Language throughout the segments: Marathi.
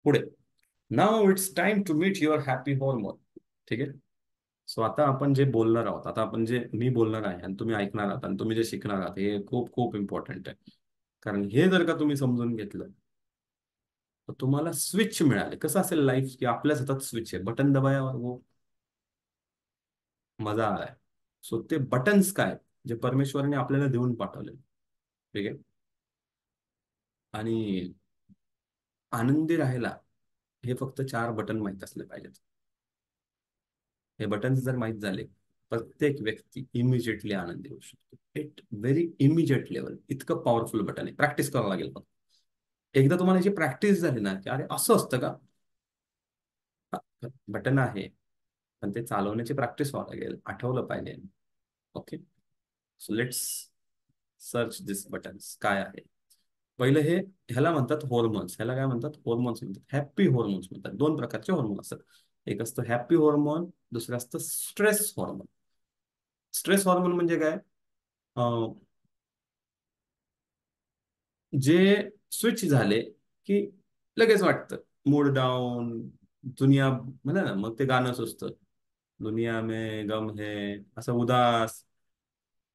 पुढे, नाव it's time to meet your happy hormone. ठीक आहे. सो आता आपण जे बोलणार आहोत, आता आपण जे मी बोलणार आहे आणि तुम्ही ऐकणार आहात आणि तुम्ही जे शिकणार आहात, हे खूप खूप इम्पॉर्टंट आहे. कारण हे जर का तुम्ही समजून घेतलं तर तुम्हाला स्विच मिळाले. कसं असेल लाईफ, की आपल्याच हातात स्विच आहे, बटन दबाया और वो मजा आलाय. सो ते बटन्स काय, जे परमेश्वराने आपल्याला देऊन पाठवले. ठीक आहे. आणि आनंदी राहायला हे फक्त 4 बटन माहीत असले पाहिजेत. हे बटन्स जर माहीत झाले, प्रत्येक व्यक्ती इमिजिएटली आनंदी होऊ शकतो. इट व्हेरी इमिजिएट लेवल, इतकं पॉवरफुल बटन आहे. प्रॅक्टिस करावं लागेल फक्त. एकदा तुम्हाला याची प्रॅक्टिस झाली ना, की अरे असं असतं का, बटन आहे, पण ते चालवण्याची प्रॅक्टिस व्हावं लागेल, आठवलं पाहिजे. Okay. So let's search this buttons काय आहे. पहिलं हे, ह्याला म्हणतात हॉर्मोन्स. ह्याला काय म्हणतात? हॉर्मोन्स म्हणतात. हॅप्पी हॉर्मोन्स म्हणतात. 2 प्रकारचे हॉर्मोन असतात. एक असतं हॅप्पी हॉर्मोन, दुसरं असतं स्ट्रेस हॉर्मोन. स्ट्रेस हॉर्मोन म्हणजे काय? अं, जे स्विच झाले की लगेच वाटतं मूड डाऊन, दुनिया म्हणा ना, मग ते गाणं सुचतं, दुनिया में गम है, असं उदास,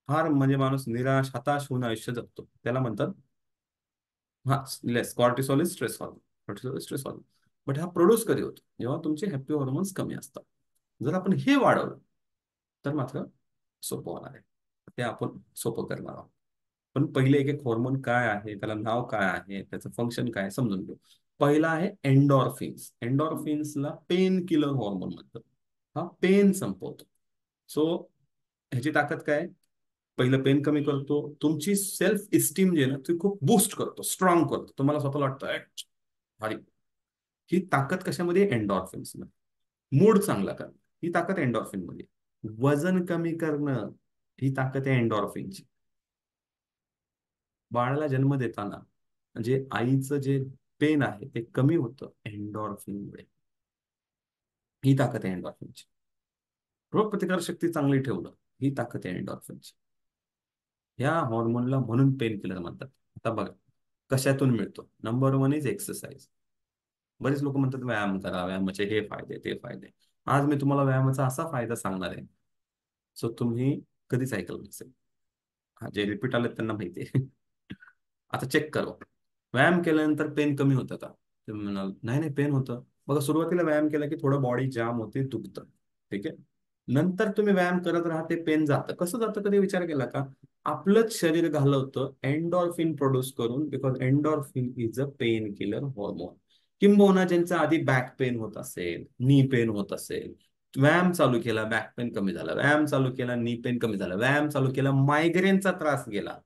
फार म्हणजे माणूस निराश हताश होऊन आयुष्य जगतो, त्याला म्हणतात. हा, less cortisol is stress hormone. Cortisol is stress hormone. But हा प्रोड्यूस कधी होतो? जेव्हा तुमचे हॅप्पी हॉर्मोन्स कमी असतात. जर आपण हे वाढवलं तर मात्र सोपं होणार आहे. ते आपण सोपं करणार आहोत. पण पहिले एक एक हॉर्मोन काय आहे, त्याला नाव काय आहे, त्याचं फंक्शन काय आहे, समजून घेऊ. पहिला आहे एन्डॉर्फिन्स. एन्डॉर्फिन्सला पेन किलर हॉर्मोन म्हणतात. हा पेन संपवतो. सो ह्याची ताकद काय आहे? पहिलं पेन कमी करतो, तुमची सेल्फ इस्टीम जी आहे ना ती खूप बूस्ट करतो, स्ट्रॉंग करतो, तुम्हाला स्वतःला वाटतं भारी. ही ताकद कशामध्ये? एन्डॉर्फिन्स. मूड चांगला करणं, ही ताकद एन्डॉर्फिन मध्ये. वजन कमी करणं, ही ताकद आहे एन्डॉर्फिनची. बाळाला जन्म देताना म्हणजे आईचं जे पेन आहे ते कमी होतं एन्डॉर्फिनमुळे. ही ताकद आहे एन्डॉर्फिनची. रोगप्रतिकार शक्ती चांगली ठेवणं, ही ताकद आहे एन्डॉर्फिनची. ह्या हॉर्मोनला म्हणून पेन किलर म्हणतात. आता बघा कशातून मिळतो. Number 1 is exercise. बरेच लोक म्हणतात व्यायाम करा, व्यायामाचे हे फायदे ते फायदे. आज मी तुम्हाला व्यायामाचा असा फायदा सांगणार आहे सो तुम्ही कधीच ऐकलं नसेल. हा, जे रिपीट आले त्यांना माहिती आहे. आता चेक करू, व्यायाम केल्यानंतर पेन कमी होतं का? तुम्ही म्हणाल नाही नाही पेन होतं. बघा सुरुवातीला व्यायाम केला की थोडं बॉडी जाम होते, दुखतं. ठीक आहे. नंतर तुम्ही व्यायाम करत राहते, पेन जातं. कसं जातं कधी विचार केला का? आपलंच शरीर घालवतं एन्डॉर्फिन प्रोड्यूस करून, because एन्डॉर्फिन is a pain killer hormone. किंबहुना ज्यांचा आधी बॅक पेन होत असेल, नी पेन होत असेल, व्यायाम चालू केला बॅक पेन कमी झाला, व्यायाम चालू केला नी पेन कमी झाला, व्यायाम चालू केला मायग्रेनचा त्रास गेला.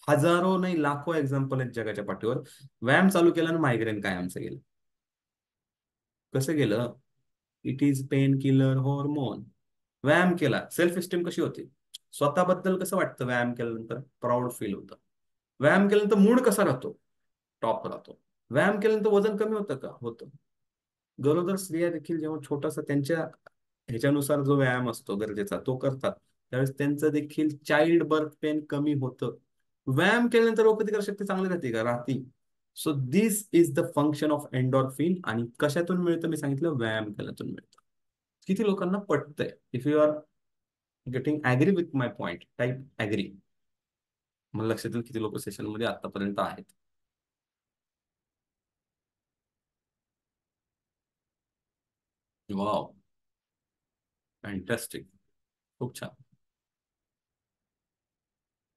हजारो नाही लाखो एक्झाम्पल आहेत जगाच्या पाठीवर. व्यायाम चालू केला आणि मायग्रेन कायमचं गेलं. कसं गेलं? It is pain killer hormone. व्यायाम केला, सेल्फ इस्टीम कशी होती? स्वतःबद्दल कसं वाटतं व्यायाम केल्यानंतर? प्राऊड फील होतं. व्यायाम केल्यानंतर मूड कसा राहतो? टॉप राहतो. व्यायाम केल्यानंतर वजन कमी होतं का? होतं. गरोदर स्त्रिया देखील जेव्हा छोटासा त्यांच्या ह्याच्यानुसार जो व्यायाम असतो गरजेचा तो करतात, त्यावेळेस त्यांचं देखील चाइल्ड बर्थ पेन कमी होतं. व्यायाम केल्यानंतर रोगप्रतिकार शक्ती चांगली राहते का? राहते. So this is the function of endorphin. आणि कशातून मिळतं मी सांगितलं? व्यायाम केल्यातून मिळतं. किती लोकांना पटतंय? If you are getting agree with my point, type agree. मला लक्षात येईल किती लोक सेशन मध्ये आतापर्यंत आहेत. Wow, fantastic. खूप छान.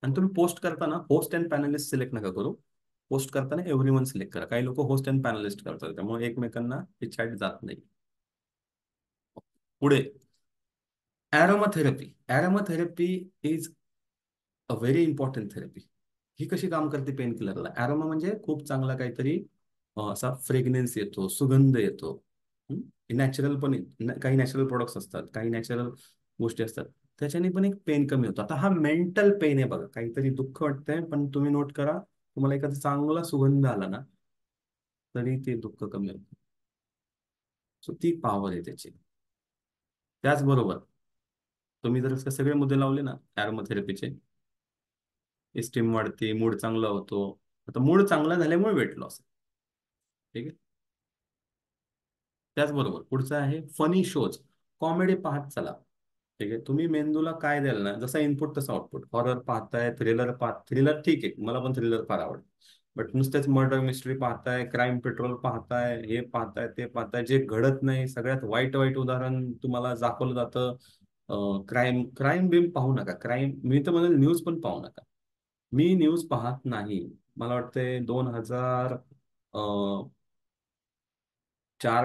आणि तुम्ही पोस्ट करताना होस्ट अँड पॅनलिस्ट सिलेक्ट नका करू. पोस्ट करताना एव्हरी सिलेक्ट करा. काही लोक होस्ट अँड पॅनलिस्ट करतात, त्यामुळे एकमेकांना हे चॅट जात नाही. पुढे, aromatherapy. Aromatherapy is a very important therapy. ही कशी काम करते पेन किलरला? ॲरोमा म्हणजे खूप चांगला काहीतरी असा फ्रेग्नेन्स येतो, सुगंध येतो. नॅचरल पण काही नॅचरल प्रोडक्ट्स असतात, काही नॅचरल गोष्टी असतात, त्याच्याने पण एक पेन कमी होतो. आता हा मेंटल पेन आहे बघा, काहीतरी दुःख वाटतंय पण तुम्ही नोट करा, तुम्हाला एखादा चांगला सुगंध आला ना तरी ते दुःख कमी होतं. सो ती पॉवर आहे त्याची. त्याचबरोबर तुम्ही जर असे सगळे मुद्दे लावले ना ॲरोमाथेरपीचे, इस्टीम वाढते, मूड चांगला होतो. आता मूड चांगला झाल्यामुळे वेट लॉस. ठीक आहे. त्याचबरोबर पुढचं आहे फनी शोज. कॉमेडी पाहत चला. ठीक आहे, तुम्ही मेंदूला काय द्याल ना, जसा इनपुट तसा आउटपुट. हॉरर पाहताय, थ्रिलर थ्रिलर ठीक आहे, मला पण थ्रिलर फार आवडतं. बट नुसतेच मर्डर मिस्ट्री पाहताय, क्राईम पेट्रोल पाहताय, हे पाहताय ते पाहताय, जे घडत नाही, सगळ्यात वाईट वाईट उदाहरण तुम्हाला दाखवलं जातं. क्राईम क्राईम बिम पाहू नका. क्राईम मी तर म्हणेल न्यूज पण पाहू नका. मी न्यूज पाहत नाही. मला वाटतंय 2004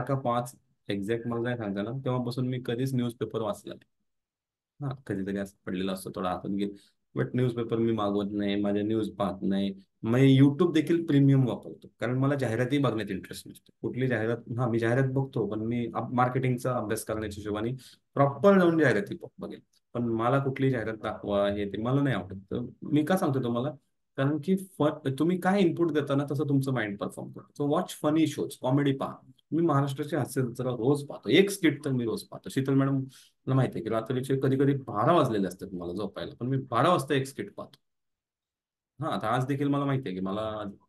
का 2005, एक्झॅक्ट मला नाही सांगता ना, तेव्हापासून मी कधीच न्यूजपेपर वाचला नाही. हा, कधीतरी असं पडलेला असतो थोडा हातात घेईल. बट न्यूजपेपर मी मागवत नाही, माझ्या न्यूज पाहत नाही. मी युट्यूब देखील प्रीमियम वापरतो, कारण मला जाहिराती बघण्यात इंटरेस्ट नसतो. कुठली जाहिरात, हा मी जाहिरात बघतो, पण मी मार्केटिंगचा अभ्यास करण्याच्या हिशोबाने प्रॉपर जाऊन जाहिराती बघेल. पण मला कुठली जाहिरात दाखवा हे ते मला नाही आवडत. तर मी का सांगतो तुम्हाला, कारण की तुम्ही काय इनपुट देता ना, तसं तुमचं माइंड परफॉर्म करतो. So watch funny shows, comedy पहा. मी महाराष्ट्राचे हास्य जत्रा रोज पाहतो, एक स्किट तर मी रोज पाहतो. शीतल मॅडम, मला माहिती आहे की रात्रीचे कधी कधी 12 वाजलेले असतात मला झोपायला, पण मी 12 वाजता एक स्किट पाहतो. हा, आता आज देखील मला माहिती आहे की मला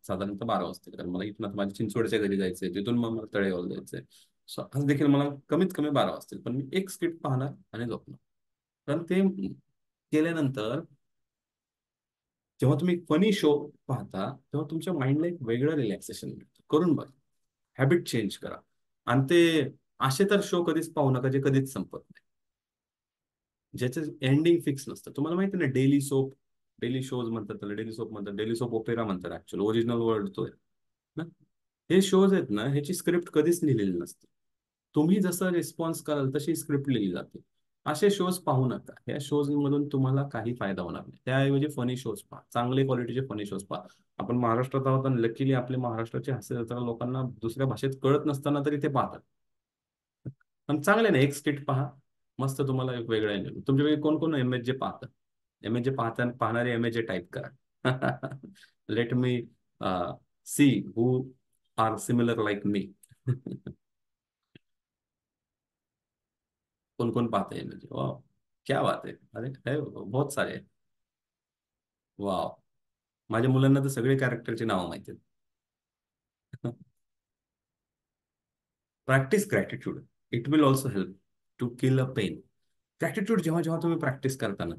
साधारणतः 12 वाजता, कारण मला इथून आता माझ्या चिंचवडच्या घरी जायचंय, तिथून मग मला तळेगावला जायचंय. सो आज देखील मला कमीत कमी 12 वाजतील, पण मी एक स्किट पाहणार आणि झोपणार. कारण ते केल्यानंतर जेव्हा तुम्ही फनी शो पाहता, तेव्हा तुमच्या माइंडला एक वेगळं रिलॅक्सेशन मिळतं. करून बघा, हॅबिट चेंज करा. आणि ते असे तर शो कधीच पाहू नका जे कधीच संपत नाही, ज्याचं एंडिंग फिक्स नसतं. तुम्हाला माहिती ना, डेली सोप, डेली शोज म्हणतात त्याला, डेली सोप म्हणतात, डेली सोप ओपेरा म्हणतात, ऍक्च्युअली ओरिजिनल वर्ड तो आहे ना. हे शोज आहेत ना, ह्याची स्क्रिप्ट कधीच लिहिलेली नसते. तुम्ही जसं रिस्पॉन्स कराल तशी स्क्रिप्ट लिहिली जाते. असे शोज पाहू नका. या शोज मधून तुम्हाला काही फायदा होणार नाही. त्याऐवजी फनी शोज पहा, चांगले क्वालिटीचे फनी शोज पहा. आपण महाराष्ट्रात आहोत आणि लकीली आपले महाराष्ट्राचे हास्य जत्रा लोकांना दुसऱ्या भाषेत कळत नसताना तरी ते पाहतात. पण चांगले ना, एक स्किट पहा, मस्त तुम्हाला एक वेगळं एनर्जी. तुमच्यापैकी कोण कोण एम एच जे पाहतात? एम एच जे पाहणारे एम एच जे टाईप करा. Let me see who are similar like me. कोण कोण पाहते एम एच जे? वाह, क्या बात है. अरे है, बहुत सारे हैं. वाह, माझ्या मुलांना तर सगळे कॅरेक्टरची नावं माहिती आहेत. Practice gratitude. It will also help to kill a pain. Gratitude जेव्हा जेव्हा तुम्ही प्रॅक्टिस करताना,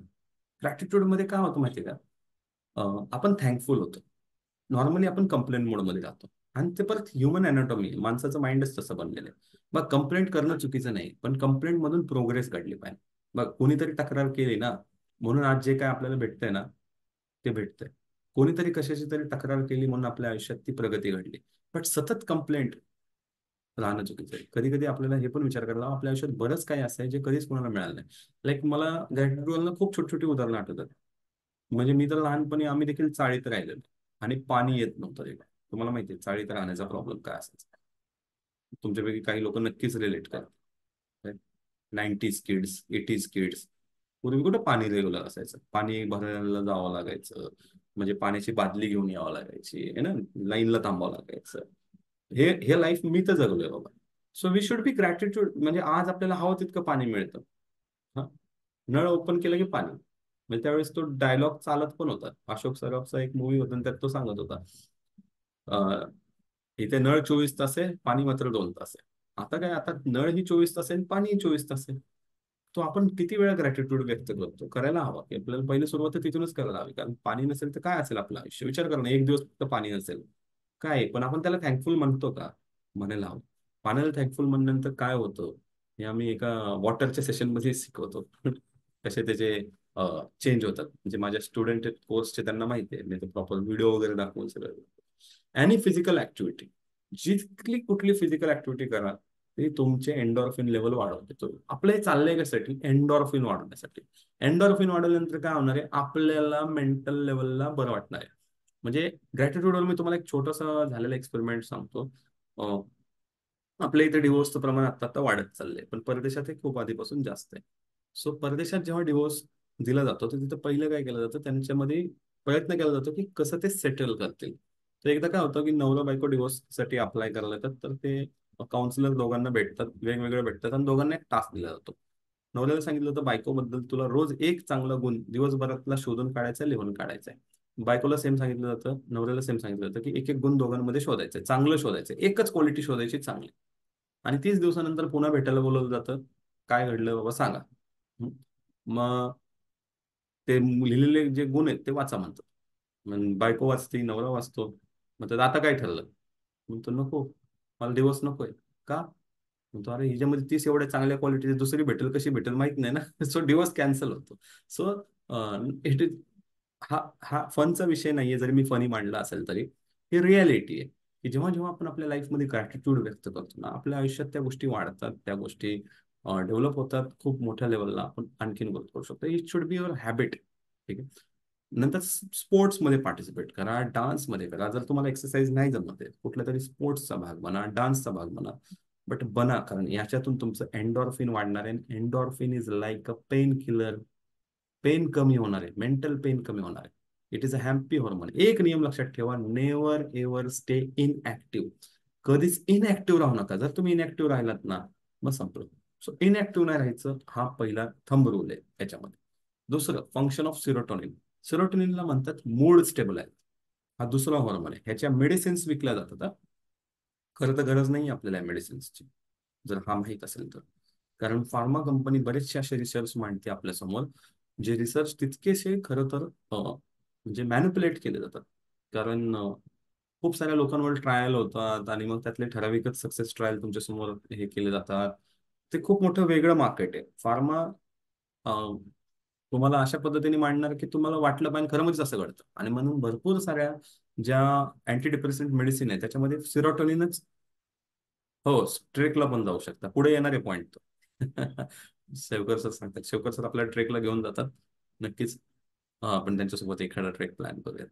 ग्रॅटिट्यूड मध्ये काय होतं माहिती आहे का, आपण थँकफुल होतो. नॉर्मली आपण कंप्लेंट मोडमध्ये राहतो. आणि ते परत ह्युमन अॅनाटॉमी, माणसाचं माइंडच तसं बनलेलं आहे. मग कंप्लेंट करणं चुकीचं नाही, पण कंप्लेंट मधून प्रोग्रेस घडली पाहिजे. मग कोणीतरी तक्रार केली ना, म्हणून आज जे काय आपल्याला भेटतंय ना, ते भेटतंय. कोणीतरी कशाची तरी तक्रार केली म्हणून आपल्या आयुष्यात ती प्रगती घडली. बट सतत कंप्लेंट राहणं चुकीचं आहे. कधी कधी आपल्याला हे पण विचार करायला हवा, आपल्या आयुष्यात बरंच काही असं आहे जे कधीच कोणाला मिळालं नाही. लाईक मला ग्रॅटिट्यूडला खूप छोटी छोटी उदाहरणं आठवतात. म्हणजे मी तर लहानपणी, आम्ही देखील चाळीत राहिलेलो आणि पाणी येत नव्हतं तेव्हा. तुम्हाला माहिती आहे चाळीत राहण्याचा प्रॉब्लेम काय असायचा. तुमच्यापैकी काही लोक नक्कीच रिलेट करतात. 90s kids, 80s kids. पूर्वी कुठं पाणी रेग्युलर असायचं, पाणी भरायला जावं लागायचं. म्हणजे पाण्याची बादली घेऊन यावं लागायची है ना, लाईनला थांबावं लागायचं. हे हे लाईफ मी तर जगलोय बाबा. So we should be gratitude. म्हणजे आज आपल्याला हवं तितकं पाणी मिळतं. हा, नळ ओपन केलं की पाणी. म्हणजे त्यावेळेस तो डायलॉग चालत पण होता. अशोक सराफचा एक मूवी होता आणि त्यात तो सांगत होता, अं, इथे नळ 24 तास आहे, पाणी मात्र 2 तास आहे. आता काय, आता नळ ही 24 तास आहे, पाणी 24 तास आहे. तो आपण किती वेळा ग्रॅटिट्यूड व्यक्त करतो? करायला हवा की आपल्याला पहिली सुरुवात तर तिथूनच करायला हवी. कारण पाणी नसेल तर काय असेल आपलं आयुष्य? विचार करा ना, एक दिवस फक्त पाणी नसेल काय आहे? पण आपण त्याला थँकफुल म्हणतो का? म्हणायला हवं. पाण्याला थँकफुल म्हणल्यानंतर काय होतं, हे आम्ही एका वॉटरच्या सेशन मध्ये शिकवतो. कसे त्याचे चेंज होतात. म्हणजे माझ्या स्टुडंट कोर्सचे त्यांना माहिती आहे, मी प्रॉपर व्हिडिओ वगैरे दाखवून सगळं. आणि फिजिकल ऍक्टिव्हिटी, जितकी कुठली फिजिकल ऍक्टिव्हिटी करा, ते तुमचे एंडॉर्फिन लेवल वाढवते. तो आपलं हे चाललंय कशासाठी? एंडॉर्फिन वाढवण्यासाठी. एंडॉर्फिन वाढवल्यानंतर काय होणार आहे? आपल्याला मेंटल लेवलला बरं वाटणार आहे. म्हणजे ग्रॅटिट्यूडवर मी तुम्हाला एक छोटासा झालेला एक्सपेरिमेंट सांगतो. अं, आपल्या इथे डिवोर्सचं प्रमाण आता आता वाढत चाललंय, पण परदेशात हे खूप आधीपासून जास्त आहे. सो परदेशात जेव्हा डिवोर्स दिला जातो, तर तिथं पहिलं काय केलं जातं, त्यांच्यामध्ये प्रयत्न केला जातो की कसं ते सेटल करतील. तर एकदा काय होतं की नवरा बायको डिवोर्ससाठी अप्लाय करायला येतात, तर ते काउन्सिलर दोघांना भेटतात, वेगवेगळे भेटतात, आणि दोघांना एक टास्क दिला जातो. नवऱ्याला सांगितलं होतं, बायकोबद्दल तुला रोज एक चांगला गुण दिवसभरातला शोधून काढायचा, लिहून काढायचा आहे. बायकोला सेम सांगितलं जातं, नवऱ्याला सेम सांगितलं जातं की एक एक गुण दोघांमध्ये शोधायचं, चांगलं शोधायचं, एकच क्वालिटी शोधायची चांगली. आणि 30 दिवसानंतर पुन्हा भेटायला बोलवलं जातं. काय घडलं बाबा सांगा. हं? मग ते लिहिलेले जे गुण आहेत ते वाचा म्हणतात. मग बायको वाचते, नवरा वाचतो. मग त्यात आता काय ठरलं? म्हणतो नको, मला दिवस नकोय. का? म्हणतो अरे हिच्यामध्ये 30 एवढ्या चांगल्या क्वालिटीची दुसरी भेटेल, कशी भेटेल माहित नाही ना. सो डिवोर्स कॅन्सल होतो. सो इट इज, हा हा फनचा विषय नाहीये, जरी मी फनी मांडला असेल तरी. ही रियालिटी आहे की जेव्हा जेव्हा आपण आपल्या लाईफमध्ये ग्रॅटिट्यूड व्यक्त करतो ना, आपल्या आयुष्यात त्या गोष्टी वाढतात, त्या गोष्टी डेव्हलप होतात, खूप मोठ्या लेवलला आपण आणखीन ग्रोथ करू शकतो. It should be your habit. ठीक आहे. नंतर स्पोर्ट्समध्ये पार्टिसिपेट करा, डान्समध्ये करा. जर तुम्हाला एक्सरसाइज नाही जमत आहे, कुठल्या तरी स्पोर्ट्सचा भाग बना, डान्सचा भाग बना, बट बना. कारण याच्यातून तुमचं एन्डॉर्फिन वाढणार आहे. Endorphin is like a pain killer. Pain कमी होणार आहे, मेंटल पेन कमी होणार आहे. It is a happy hormone. एक नियम लक्षात ठेवा, नेवर एव्हर स्टे इनऍक्टिव्ह. कधीच इनऍक्टिव्ह राहू नका. जर तुम्ही इनऍक्टिव्ह राहिलात ना, मग संपलं. सो इनऍक्टिव्ह नाही राहायचं, हा पहिला थंब रूल आहे याच्यामध्ये. दुसरं, फंक्शन ऑफ सिरोटोनिन. सिरोटोनिनला म्हणतात मूड स्टेबलायझर. हा दुसरा हॉर्मोन आहे. ह्याच्या मेडिसिन्स विकल्या जातात. खरं तर गरज नाही आपल्याला या मेडिसिन्सची, जर हा माहीत असेल तर. कारण फार्मा कंपनी बरेचसे असे रिसर्च मांडते आपल्यासमोर, जे रिसर्च तितकेसे खरं तर म्हणजे मॅनिप्युलेट केले जातात. कारण खूप साऱ्या लोकांवर ट्रायल होतात आणि मग त्यातले ठराविकच सक्सेस ट्रायल तुमच्यासमोर हे केले जातात. ते खूप मोठं वेगळं मार्केट आहे फार्मा. तुम्हाला अशा पद्धतीने मांडणार की तुम्हाला वाटलं पाहिजे खरं म्हणजे असं घडतं. आणि म्हणून भरपूर साऱ्या ज्या अँटी डिप्रेसंट मेडिसिन आहे त्याच्यामध्ये सिरोटोनिनच. हो, ट्रेकला पण जाऊ शकता. पुढे येणारे पॉईंट तो. शेवकर सर सांगतात, शेवकर सर आपल्याला ट्रेकला घेऊन जातात नक्कीच. हा, आपण त्यांच्यासोबत एखादा ट्रेक प्लॅन करूया.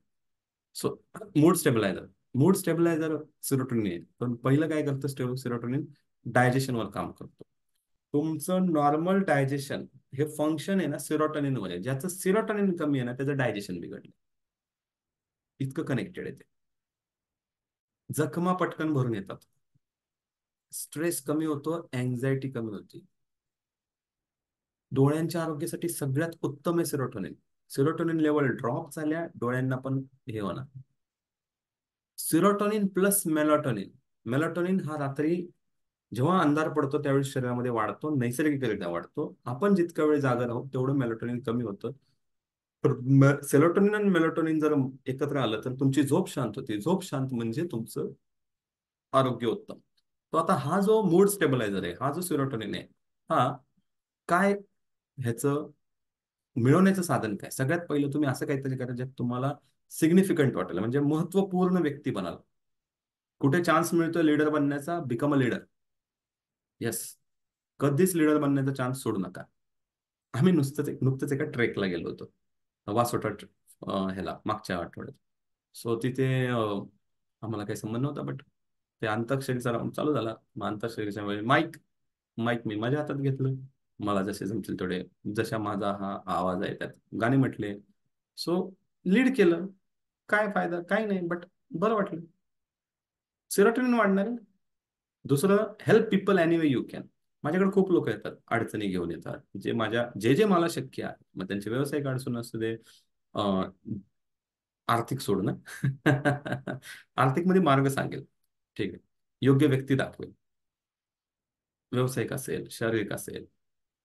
So mood stabiliser. Mood stabiliser serotonin आहे. पण पहिलं काय करतं सिरोटोनिन? डायजेशनवर काम करतो. तुमचं नॉर्मल डायजेशन हे फंक्शन आहे ना सिरोटोनिनवर आहे. ज्याचं सिरोटोनिन कमी आहे ना त्याचं डायजेशन बिघडलं. इतकं कनेक्टेड आहे ते. जखमा पटकन भरून येतात, स्ट्रेस कमी होतो, अँझायटी कमी होती. डोळ्यांच्या आरोग्यासाठी सगळ्यात उत्तम आहे सिरोटोनिन. सिरोटोनिन लेवल ड्रॉप झाल्या डोळ्यांना पण हे होणार. Serotonin plus melatonin. मेलाटोनिन हा रात्री जेव्हा अंधार पडतो त्यावेळी शरीरामध्ये वाढतो, नैसर्गिकरित्या वाढतो. आपण जितका वेळ जागा राहू तेवढं मेलाटोनिन कमी होतं. तर सेरोटोनिन आणि मेलाटोनिन जर एकत्र आलं तर तुमची झोप शांत होती. झोप शांत म्हणजे तुमचं आरोग्य उत्तम. तो आता हा जो मूड स्टेबलायझर आहे, हा जो सिरोटोनिन आहे, हा काय ह्याचं मिळवण्याचं साधन काय? सगळ्यात पहिलं तुम्ही असं काहीतरी करा ज्यात तुम्हाला सिग्निफिकंट वाटेल, म्हणजे महत्वपूर्ण व्यक्ती बनाल. कुठे चान्स मिळतोय लीडर बनण्याचा, बिकम अ लीडर. येस, कधीच लीडर बनण्याचा चान्स सोडू नका. आम्ही नुकतंच एका ट्रेकला गेलो होतो, वासोटा ह्याला मागच्या आठवड्यात. सो तिथे आम्हाला काही संबंध नव्हता, बट ते अंताक्षरीचा राऊंड चालू झाला. मग अंताक्षरीच्या वेळी माईक माईक मी माझ्या हातात घेतलं. मला जसे जमतील थोडे, जशा माझा हा आवाज आहे त्यात गाणे म्हटले. सो लीड केलं. काय फायदा? काही नाही, बट बरं वाटलं. सेरोटोनिन वाढणार आहे. दुसरं, help people any way you can. माझ्याकडे खूप लोक येतात, अडचणी घेऊन येतात, जे मला शक्य आहे. मग त्यांचे व्यावसायिक अडचण असू दे, आर्थिक सोडणं. आर्थिक मध्ये मार्ग सांगेल, ठीक आहे, योग्य व्यक्ती दाखवेल, व्यावसायिक असेल, शारीरिक असेल,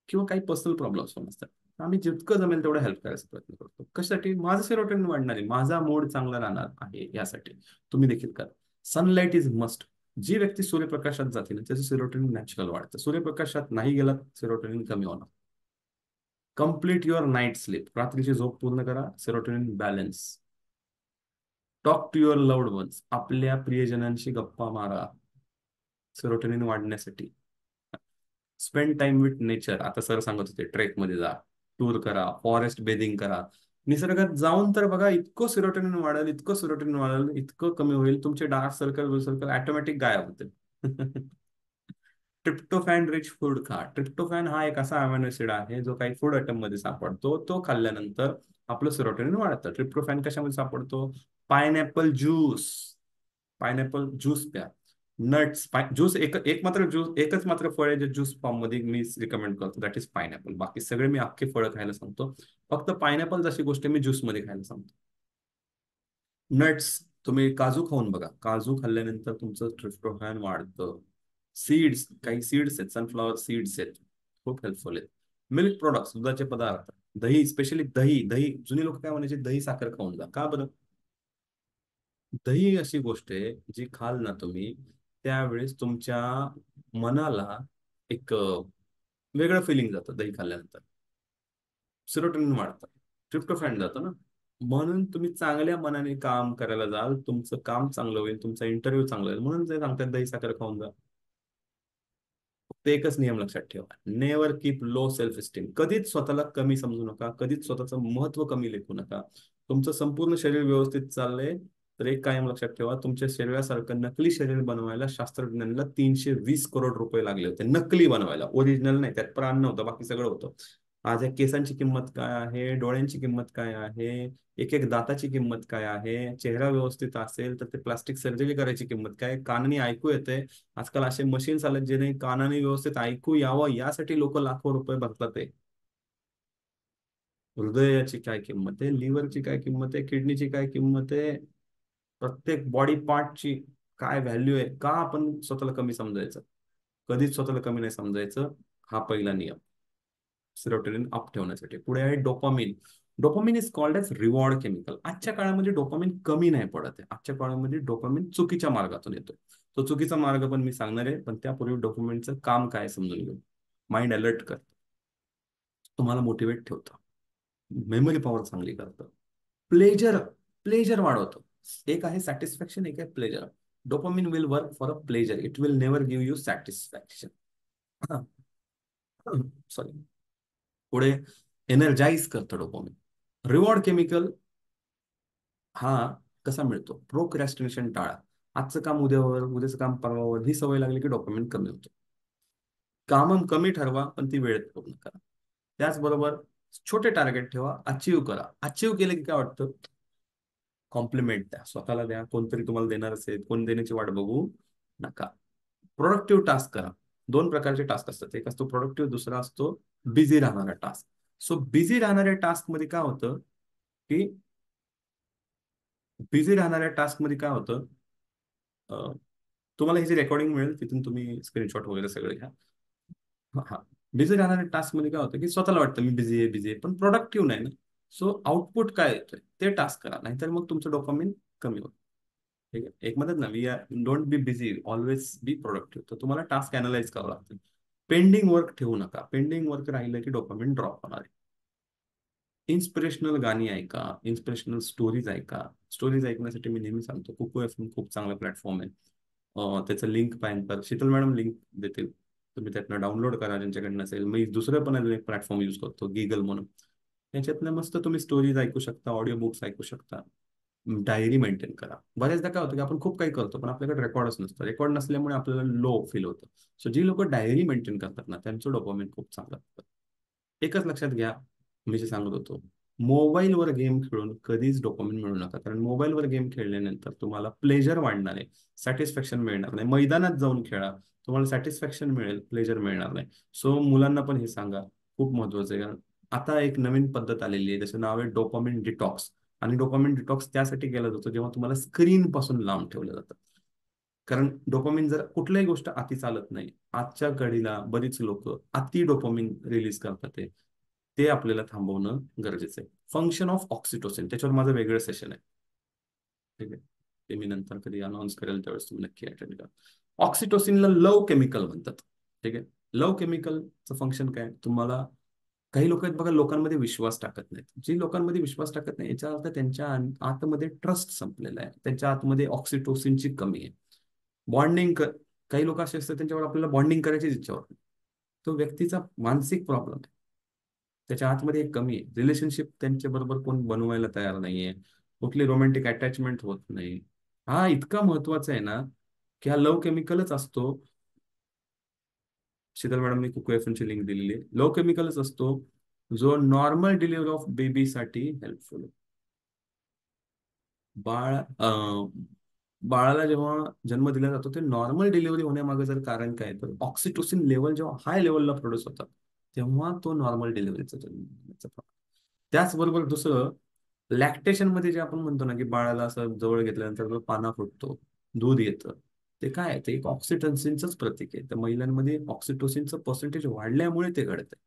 किंवा काही पर्सनल प्रॉब्लेम्स पण असतात. आम्ही जितकं जमेल तेवढं हेल्प करायचा प्रयत्न करतो. कशासाठी? माझं सेरोटोनिन वाढणार आहे, माझा मूड चांगला राहणार आहे, यासाठी. तुम्ही देखील करा. Sunlight is must. जी व्यक्ती सूर्यप्रकाशात जाते ना त्याचं सेरोटोनिन नॅचरल वाढतं. सूर्यप्रकाशात नाही गेला सेरोटोनिन कमी होणार. Complete your night sleep. रात्रीची झोप पूर्ण करा, serotonin balance. Talk to your loved ones. आपल्या प्रियजनांशी गप्पा मारा, सेरोटोनिन वाढण्यासाठी. Spend time with nature. आता सर सांगत होते ट्रेकमध्ये जा, टूर करा, फॉरेस्ट बेदिंग करा. निसर्गात जाऊन तर बघा, इतकं सिरोटोनिन वाढेल, इतकं सिरोटोनिन वाढेल, इतकं कमी होईल, तुमचे डार्क सर्कल ऑटोमॅटिक गायब होते. ट्रिप्टोफॅन रिच फूड खा. ट्रिप्टोफॅन हा एक असा अमिनो ऍसिड आहे जो काही फूड आयटम मध्ये सापडतो. तो खाल्ल्यानंतर आपलं सेरोटोनिन वाढतं. ट्रिप्टोफॅन कशामध्ये सापडतो? Pineapple juice. पायनॅपल ज्यूस प्या. नट्स. ज्यूस एक मात्र ज्यूस, एकच मात्र फळ आहे जे ज्यूस फॉर्म मध्ये मी रिकमेंड करतो, दॅट इज पायनॅपल. बाकी सगळे मी अख्खे फळं खायला सांगतो. फक्त पायनॅपल जशी गोष्ट मी ज्यूस मध्ये खायला सांगतो. नट्स. तुम्ही काजू खाऊन बघा, काजू खाल्ल्यानंतर तुमचं ट्रिप्टोफॅन वाढतं. सीड्स, काही सीड्स आहेत, सनफ्लॉवर सीड्स आहेत, खूप हेल्पफुल आहेत. मिल्क प्रोडक्ट्स, दुधाचे पदार्थ, दही, स्पेशली दही. दही जुनी लोक काय म्हणायचे, दही साखर खाऊन जा. का बरं? दही अशी गोष्ट आहे जी खाल ना तुम्ही, त्यावेळेस तुमच्या मनाला एक वेगळं फिलिंग जातं दही खाल्ल्यानंतर. सिरोटोनिन वाढतं, ट्रिप्टोफॅन जातं ना. म्हणून तुम्ही चांगल्या मनाने काम करायला जाल, तुमचं काम चांगलं होईल, तुमचा इंटरव्ह्यू चांगला होईल. म्हणून ते सांगतात दही साखर खाऊन जा. फक्त एकच नियम लक्षात ठेवा, never keep low self esteem. कधीच स्वतःला कमी समजू नका, कधीच स्वतःचं महत्व कमी लेखू नका. तुमचं संपूर्ण शरीर व्यवस्थित चाललंय तर एक कायम लक्षात ठेवा, तुमच्या शरीरासारखं नकली शरीर बनवायला शास्त्रज्ञांना 320 करोड रुपये लागले होते, नकली बनवायला. ओरिजिनल नाही, त्यात प्राण नव्हतं, बाकी सगळं होतं. आज या केसांची किंमत काय आहे, डोळ्यांची किंमत काय आहे, एक एक दाताची किंमत काय आहे, चेहरा व्यवस्थित असेल तर ते प्लास्टिक सर्जरी करायची किंमत काय, कानाने ऐकू येते. आजकाल असे मशीन्स आलेत जे कानाने व्यवस्थित ऐकू यावं यासाठी लोक लाखो रुपये भरतात. ते हृदयाची काय किंमत आहे, लिव्हरची काय किंमत आहे, किडनीची काय किंमत आहे, प्रत्येक बॉडी पार्टची काय व्हॅल्यू आहे. का आपण स्वतःला कमी समजायचं? कधीच स्वतःला कमी नाही समजायचं. हा पहिला नियम सिरोटोनिन अप ठेवण्यासाठी. पुढे आहे dopamine. Dopamine is called as reward chemical. आजच्या काळामध्ये डोपामिन कमी नाही पडत आहे. आजच्या काळामध्ये डोपामिन चुकीच्या मार्गातून येतोय. तो चुकीचा मार्ग पण मी सांगणार आहे, पण त्यापूर्वी डोपामिनचं काम काय समजून घेऊ. माइंड अलर्ट करतं, तुम्हाला मोटिवेट ठेवतं, मेमरी पॉवर चांगली करतं, प्लेजर प्लेजर वाढवतं. एक आहे सॅटिस्फॅक्शन, एक आहे pleasure. Dopamine will work for a pleasure, it will never give you satisfaction. Sorry. पुढे एनर्जाईज करतं डोपामिन. रिवॉर्ड केमिकल हा कसा मिळतो? प्रोक्रॅस्टिनेशन टाळा. आजचं काम उद्यावर, उद्याचं काम परवावर, ही सवय लागली की डोपामिन कमी होतो. काम कमी ठरवा पण ती वेळेत पूर्ण करा. त्याचबरोबर छोटे टार्गेट ठेवा, अचीव करा. अचीव केले की काय वाटतं? कॉम्प्लिमेंट द्या, स्वतःला द्या. कोणतरी तुम्हाला देणार असेल, कोण देण्याची वाट बघू नका. प्रोडक्टिव्ह टास्क करा. दोन प्रकारचे टास्क असतात, एक असतो प्रोडक्टिव्ह, दुसरा असतो बिझी राहणारा टास्क. सो बिझी राहणाऱ्या टास्क मध्ये काय होतं की बिझी राहणाऱ्या टास्क मध्ये काय होतं, तुम्हाला ही जी रेकॉर्डिंग मिळेल तिथून तुम्ही स्क्रीनशॉट वगैरे सगळे घ्या. हा, बिझी राहणाऱ्या टास्क मध्ये काय होतं की स्वतःला वाटतं मी बिझी आहे, पण प्रोडक्टिव्ह नाही ना. सो आउटपुट काय येतोय ते टास्क करा, नाहीतर मग तुमचं डोपामिन कमी होतं. ठीक आहे. एक म्हणतात ना, we are don't be busy, always be productive. तर तुम्हाला टास्क अनालाइज करावं लागतं. पेंडिंग वर्क ठेवू नका. पेंडिंग वर्क राहिलं की डोपामिन ड्रॉप होणार आहे. इन्स्पिरेशनल गाणी ऐका, इन्स्पिरेशनल स्टोरीज ऐका. स्टोरीज ऐकण्यासाठी मी नेहमी सांगतो कुकू एफएम खूप चांगला प्लॅटफॉर्म आहे. त्याचं लिंक पाहिजे शीतल मॅडम लिंक देतील, तुम्ही त्यातनं डाउनलोड करा ज्यांच्याकडे नसेल. मी दुसरं पण अजून एक प्लॅटफॉर्म यूज करतो, गिगल म्हणून. त्याच्यातनं मस्त तुम्ही स्टोरीज ऐकू शकता, ऑडिओ बुक्स ऐकू शकता. डायरी मेंटेन करा. बऱ्याचदा काय होतं की आपण खूप काही करतो पण आपल्याकडे रेकॉर्डच नसतं. रेकॉर्ड नसल्यामुळे आपल्याला लो फील होतं. सो जी लोक डायरी मेंटेन करतात ना, त्यांचं डोपामिन खूप चांगलं असतं. एकच लक्षात घ्या, मी जे सांगत होतो, मोबाईलवर गेम खेळून कधीच डोपामिन मिळू नका. कारण मोबाईलवर गेम खेळल्यानंतर तुम्हाला प्लेजर वाढणार आहे, सॅटिस्फॅक्शन मिळणार नाही. मैदानात जाऊन खेळा, तुम्हाला सॅटिस्फॅक्शन मिळेल, प्लेजर मिळणार नाही. सो मुलांना पण हे सांगा, खूप महत्वाचं आहे. कारण आता एक नवीन पद्धत आलेली आहे, त्याचं नाव आहे डोपामिन डिटॉक्स. आणि डोपामिन डिटॉक्स त्यासाठी केला जातो जेव्हा तुम्हाला स्क्रीन पासून लांब ठेवलं जातं. कारण डोपामिन जर कुठल्याही गोष्ट अति चालत नाही. आजच्या घडीला बरीच लोक अति डोपामिन रिलीज करतात, ते आपल्याला थांबवणं गरजेचं आहे. फंक्शन ऑफ ऑक्सिटोसिन, त्याच्यावर माझं वेगळं सेशन आहे. ठीक आहे, ते मी नंतर कधी अनाऊन्स करेल त्यावेळेस तुम्ही नक्की अटेंड करा. ऑक्सिटोसिनला लव केमिकल म्हणतात. ठीक आहे. लव केमिकलचं फंक्शन काय? तुम्हाला काही लोक आहेत बघा, लोकांमध्ये विश्वास टाकत नाहीत. जी लोकांमध्ये विश्वास टाकत नाही याचा अर्थ त्यांच्या आतमध्ये ट्रस्ट संपलेला आहे, त्यांच्या आतमध्ये ऑक्सिटोसिनची कमी आहे. बॉन्डिंग काही लोक असे असतात त्यांच्यावर आपल्याला बॉन्डिंग करायचीच इच्छा होत नाही. तो व्यक्तीचा मानसिक प्रॉब्लेम आहे, त्याच्या आतमध्ये एक कमी आहे. रिलेशनशिप त्यांच्या बरोबर कोण बनवायला तयार नाहीये, कुठली रोमॅन्टिक अटॅचमेंट होत नाही. हा इतका महत्वाचा आहे ना, की हा लव केमिकलच असतो. शीतल मॅडमनी कुकू ची लिंक दिलेली आहे. लव केमिकलच असतो जो नॉर्मल डिलिव्हरी ऑफ बेबीसाठी हेल्पफुल आहे. बाळ बाळाला जेव्हा जन्म दिला जातो ते नॉर्मल डिलिव्हरी होण्यामागे जर कारण काय, तर ऑक्सिटोसिन लेवल जेव्हा हाय लेवलला प्रोड्यूस होतात तेव्हा तो नॉर्मल डिलिव्हरीचा जन्म होण्याचा प्रकार. त्याचबरोबर दुसरं, लॅक्टेशन मध्ये जे आपण म्हणतो ना की बाळाला असं जवळ घेतल्यानंतर तो पाना फुटतो, दूध येतं, ते काय आहे, ते एक ऑक्सिटोसिनचंच प्रतीक आहे. तर महिलांमध्ये ऑक्सिटोसिनचं पर्सेंटेज वाढल्यामुळे ते घडतंय.